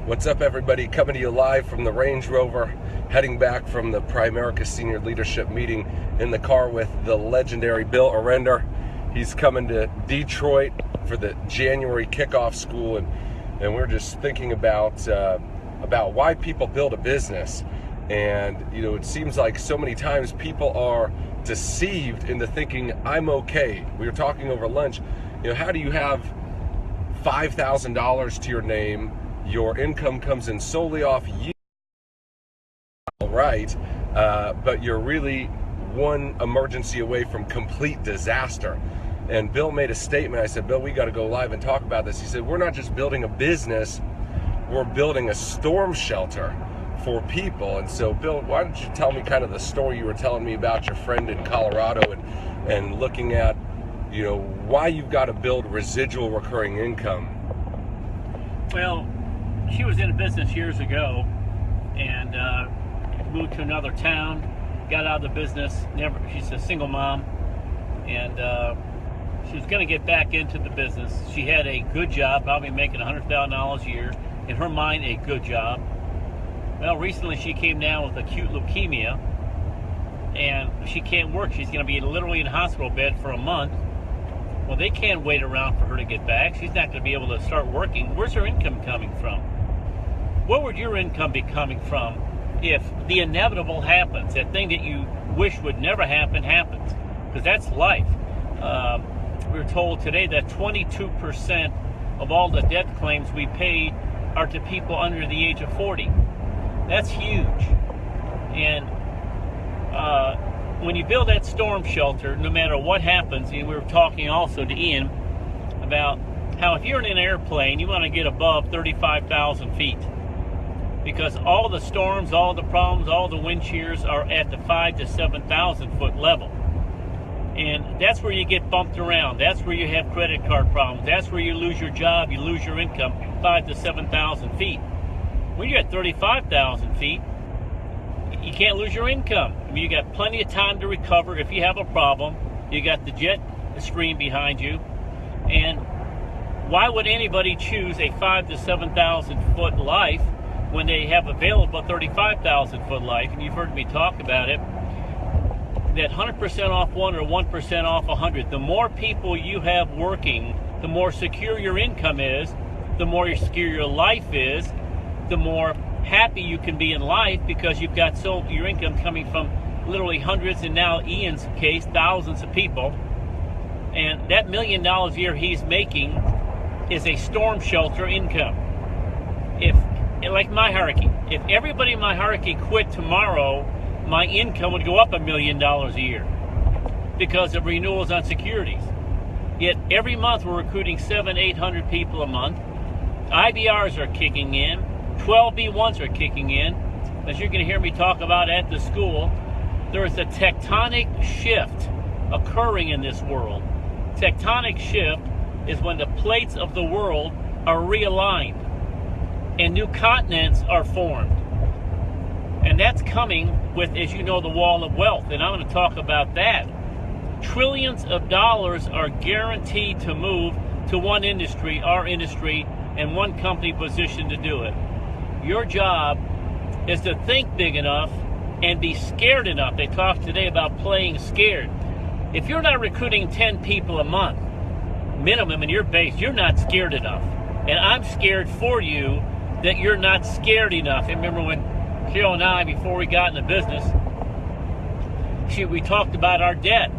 What's up, everybody? Coming to you live from the Range Rover, heading back from the Primerica Senior Leadership Meeting in the car with the legendary Bill Orender. He's coming to Detroit for the January kickoff school, and we're just thinking about why people build a business. And it seems like so many times people are deceived into thinking I'm okay. We were talking over lunch. How do you have $5,000 to your name? Your income comes in solely off you, right? But you're really one emergency away from complete disaster. And Bill made a statement. I said, Bill, we got to go live and talk about this. He said, we're not just building a business, we're building a storm shelter for people. And so, Bill, why don't you tell me kind of the story you were telling me about your friend in Colorado and looking at, why you've got to build residual recurring income. Well, she was in a business years ago and moved to another town, got out of the business. She's a single mom, and she was going to get back into the business. She had a good job, probably making $100,000 a year. In her mind, a good job. Well, recently she came down with acute leukemia, and she can't work. She's going to be literally in a hospital bed for a month. Well, they can't wait around for her to get back. She's not going to be able to start working. Where's her income coming from? Where would your income be coming from if the inevitable happens? That thing that you wish would never happen happens, because that's life. We were told today that 22% of all the death claims we paid are to people under the age of 40. That's huge. And when you build that storm shelter, no matter what happens, and we were talking also to Ian about how if you're in an airplane, you want to get above 35,000 feet. Because all the storms, all the problems, all the wind shears are at the 5,000 to 7,000 foot level. And that's where you get bumped around. That's where you have credit card problems. That's where you lose your job, you lose your income, 5,000 to 7,000 feet. When you're at 35,000 feet, you can't lose your income. I mean, you got plenty of time to recover if you have a problem. You got the jet stream behind you. And why would anybody choose a 5,000 to 7,000 foot life when they have available 35,000 foot life? And you've heard me talk about it, that 100% off one or 1% off 100. The more people you have working, the more secure your income is, the more secure your life is, the more happy you can be in life, because you've got your income coming from literally hundreds, and now Ian's case, thousands of people. And that $1 million a year he's making is a storm shelter income. Like my hierarchy, if everybody in my hierarchy quit tomorrow, my income would go up $1 million a year because of renewals on securities. Yet every month we're recruiting 700-800 people a month. IBRs are kicking in. 12B1s are kicking in. As you're going to hear me talk about at the school, there is a tectonic shift occurring in this world. Tectonic shift is when the plates of the world are realigned and new continents are formed. And that's coming with, as you know, the wall of wealth. And I'm going to talk about that. Trillions of dollars are guaranteed to move to one industry, our industry, and one company positioned to do it. Your job is to think big enough and be scared enough. They talked today about playing scared. If you're not recruiting 10 people a month, minimum in your base, you're not scared enough. And I'm scared for you that you're not scared enough. I remember when Carol and I, before we got in the business, we talked about our debt.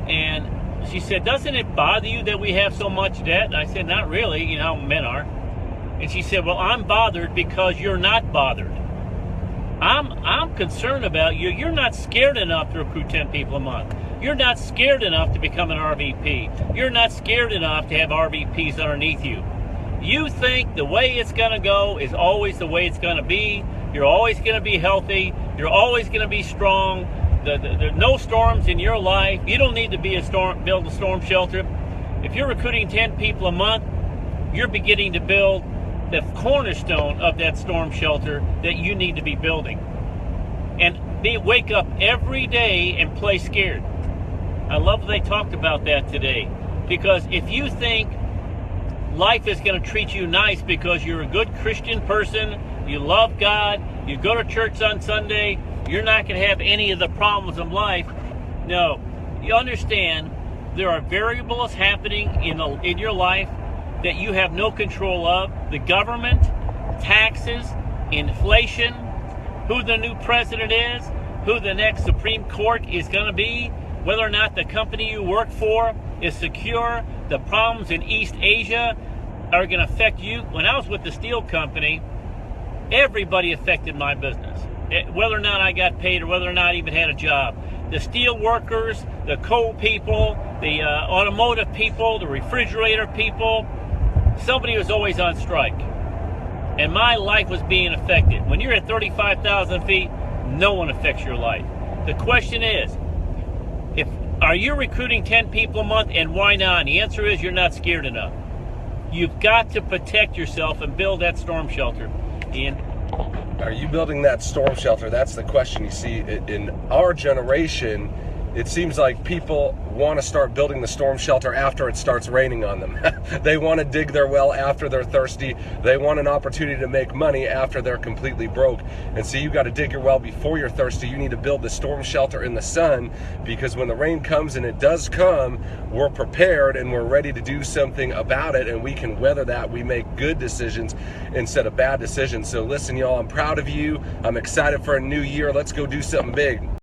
And she said, doesn't it bother you that we have so much debt? And I said, not really, you know how men are. And she said, well, I'm bothered because you're not bothered. I'm concerned about you. You're not scared enough to recruit 10 people a month. You're not scared enough to become an RVP. You're not scared enough to have RVPs underneath you. You think the way it's going to go is always the way it's going to be. You're always going to be healthy. You're always going to be strong. There's no storms in your life. You don't need to build a storm shelter. If you're recruiting 10 people a month, you're beginning to build the cornerstone of that storm shelter that you need to be building. And wake up every day and play scared. I love they talked about that today. Because if you think life is going to treat you nice because you're a good Christian person, you love God, you go to church on Sunday, you're not going to have any of the problems of life. No, you understand there are variables happening in your life that you have no control of. The government, taxes, inflation, who the new president is, who the next Supreme Court is going to be, whether or not the company you work for is secure, the problems in East Asia are going to affect you. When I was with the steel company, everybody affected my business, whether or not I got paid or whether or not I even had a job. The steel workers, the coal people, the automotive people, the refrigerator people, somebody was always on strike. And my life was being affected. When you're at 35,000 feet, no one affects your life. The question is, are you recruiting 10 people a month, and why not? And the answer is you're not scared enough. You've got to protect yourself and build that storm shelter. Ian? Are you building that storm shelter? That's the question. You see, in our generation, it seems like people want to start building the storm shelter after it starts raining on them. They want to dig their well after they're thirsty. They want an opportunity to make money after they're completely broke. And so you got to dig your well before you're thirsty. You need to build the storm shelter in the sun, because when the rain comes, and it does come, we're prepared and we're ready to do something about it, and we can weather that. We make good decisions instead of bad decisions. So listen, y'all, I'm proud of you. I'm excited for a new year. Let's go do something big.